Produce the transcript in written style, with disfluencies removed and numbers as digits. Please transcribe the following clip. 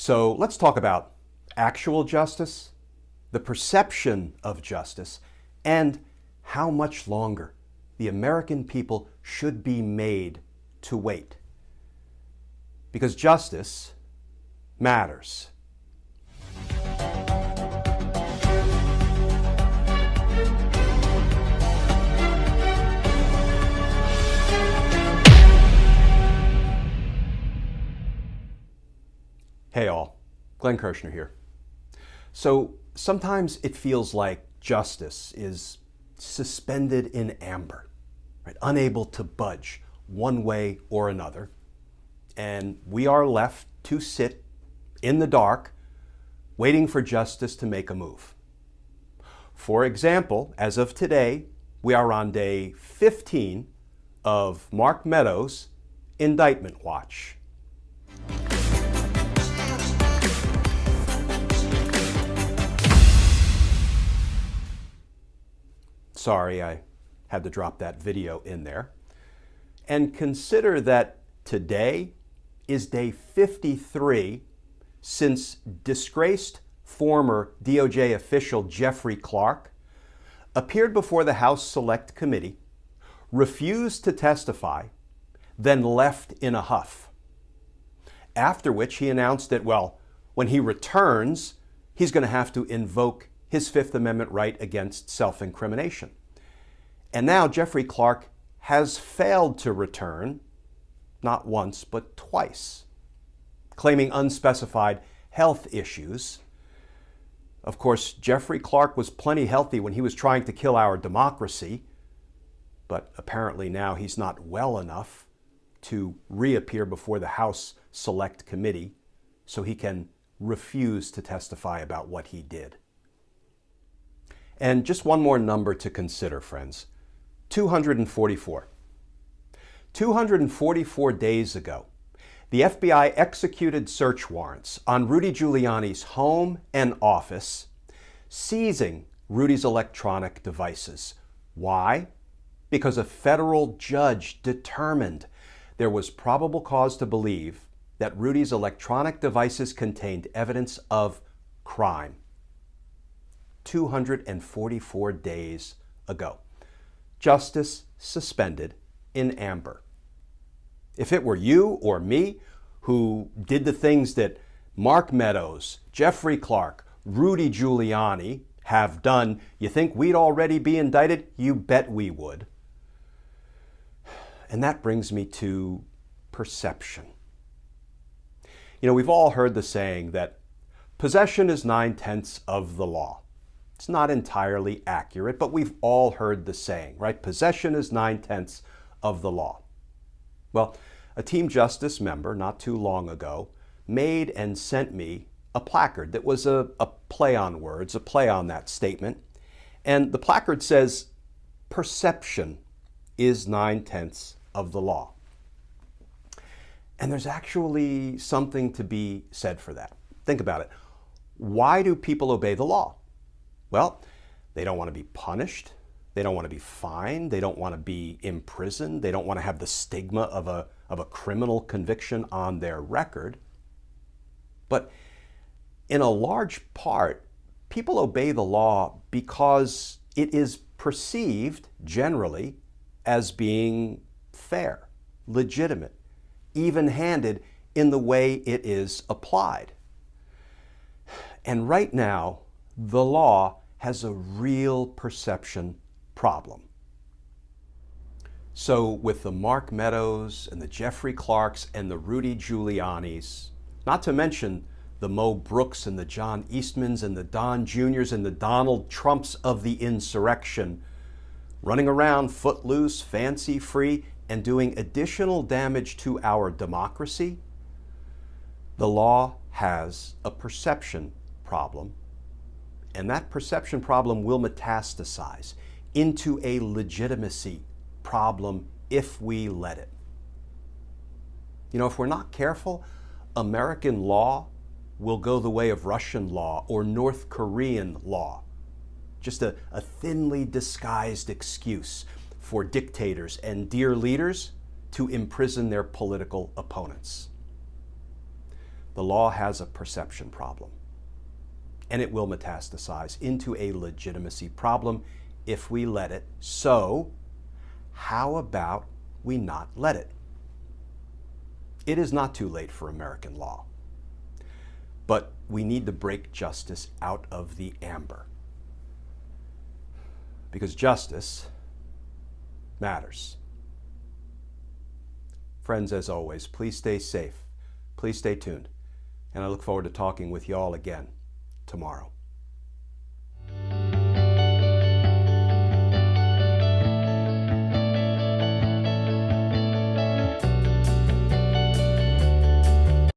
So let's talk about actual justice, the perception of justice, and how much longer the American people should be made to wait. Because justice matters. Hey all, Glenn Kirshner here. So sometimes it feels like justice is suspended in amber, right? Unable to budge one way or another. And we are left to sit in the dark, waiting for justice to make a move. For example, as of today, we are on day 15 of Mark Meadows' indictment watch. Sorry, I had to drop that video in there. And consider that today is day 53 since disgraced former DOJ official Jeffrey Clark appeared before the House Select Committee, refused to testify, then left in a huff. After which he announced that, well, when he returns, he's going to have to invoke his Fifth Amendment right against self-incrimination. And now Jeffrey Clark has failed to return, not once, but twice, claiming unspecified health issues. Of course, Jeffrey Clark was plenty healthy when he was trying to kill our democracy, but apparently now he's not well enough to reappear before the House Select Committee so he can refuse to testify about what he did. And just one more number to consider, friends. 244. 244 days ago, the FBI executed search warrants on Rudy Giuliani's home and office, seizing Rudy's electronic devices. Why? Because a federal judge determined there was probable cause to believe that Rudy's electronic devices contained evidence of crime. 244 days ago. Justice suspended in amber. If it were you or me who did the things that Mark Meadows, Jeffrey Clark, Rudy Giuliani have done, you think we'd already be indicted? You bet we would. And that brings me to perception. You know, we've all heard the saying that possession is 9/10 of the law. It's not entirely accurate, but we've all heard the saying, right? Possession is 9/10 of the law. Well, a Team Justice member not too long ago made and sent me a placard that was a play on words, a play on that statement. And the placard says, perception is 9/10 of the law. And there's actually something to be said for that. Think about it. Why do people obey the law? Well, they don't want to be punished. They don't want to be fined. They don't want to be imprisoned. They don't want to have the stigma of a criminal conviction on their record. But in a large part, people obey the law because it is perceived generally as being fair, legitimate, even-handed in the way it is applied. And right now, the law has a real perception problem. So with the Mark Meadows and the Jeffrey Clarks and the Rudy Giulianis, not to mention the Mo Brooks and the John Eastmans and the Don Juniors and the Donald Trumps of the insurrection, running around footloose, fancy-free, and doing additional damage to our democracy, the law has a perception problem. And that perception problem will metastasize into a legitimacy problem if we let it. You know, if we're not careful, American law will go the way of Russian law or North Korean law. Just a thinly disguised excuse for dictators and dear leaders to imprison their political opponents. The law has a perception problem, and it will metastasize into a legitimacy problem if we let it. So, how about we not let it? It is not too late for American law, but we need to break justice out of the amber, because justice matters. Friends, as always, please stay safe, please stay tuned, and I look forward to talking with you all again tomorrow.